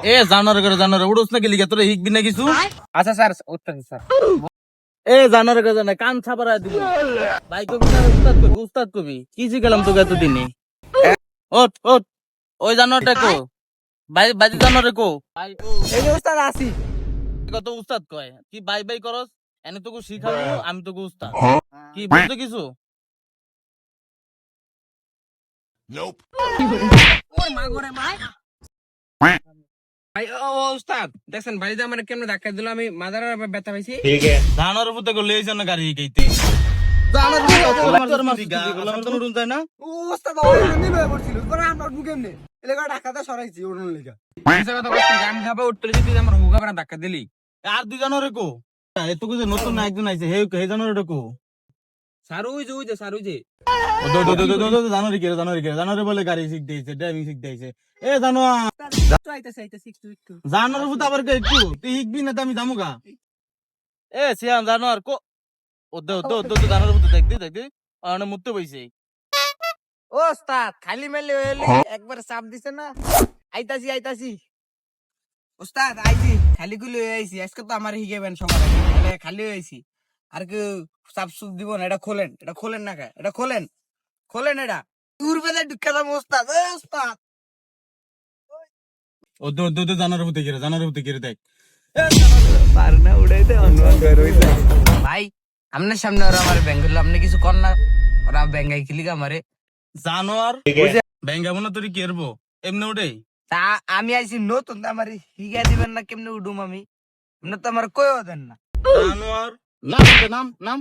এ জানোয়ার উড়োস না গেলি তোরা হিকবি না কিছু। আচ্ছা স্যার উঠতেছি স্যার। এ জানোয়ার কান ছাপারা দিব ভাই কবি না উস্তাদ কবি কি শিখালাম তোকে এতদিনে। ওট ওট ওই জানোয়ারটা কো বাজি জানোয়ারে কো ভাই এই যে উস্তাদ আসি। কত উস্তাদ কয় কি বাই বাই করস এনে তোকে শিখাবো আমি তোকে উস্তাদ কি বলতো কিছু। ওর মা করে ভাই। ভাই ও উস্তাদ দেখছেন বাড়িতে আমার কেমনে ধাক্কা দিল, আমি মাথার ব্যথা পাইছি। জানোয়ারের পুতে গো লইছ না গাড়ি শিখাইতে তোর মারছি গোলাম তো নুরুন যায় না। উস্তাদ ওরে নিল পড়ছিল পরে আমরা উঠবো কেমনে, এলাকা ঢাকাতে সরাইছি ওরন লেগা। এসে কথা কইছিস আমি খাবে উঠতে তুই আমার হুগা পরা ধাক্কা দিলি। আর দুই জানোয়ারে কো এত কিছু নতুন না একজন আইছে হে জানোয়ারটা কো স্যার ওই যে স্যার ওই যে জানোয়ারে বলে গাড়ি শিখ দিয়েছে ড্রাইভিং শিখ দিয়েছে। এ জানোয়ার আইতাছে একটু জানোয়ার পুতে আবার কে একটু তুই শিখবি না তো আমি যামুগা। এ সিয়াম জানোয়ার কো ও জানোয়ার পুতে দেখ অনে মুত্তে বইছে। ও ওস্তাদ খালি মেলে হইলে একবার চাপ দিছে না। আইতাছি ওস্তাদ আইছি খালি গুলি আইছি আজকে তো আমার হিগেবেন সবার আগে তাহলে খালি হইছি আর কি চাপ সুপ দিব না। এটা খোলেন না এটা খোলেন এটা দূর বেলা ঢুকে যাবো ওস্তাদ। এ ওস্তাদ ও জানোয়ার পুতে গিরে দেখ পারনা উড়াইতে অনুমান করইতে ভাই আমনে সামনে ওরা আমার বেঙ্গল আপনি কিছু কর না, ওরা বেঙ্গাই কিলিগা আমারে জানোয়ার ব্যাঙ্গাবো না তোর কি করবো এমনি উঠে। তা আমি আইছি নতুন আমার হিগা দিবেন না কেমনে উডুম আমি, আপনি তো আমার কইও দেন না। জানোয়ার নাম নাম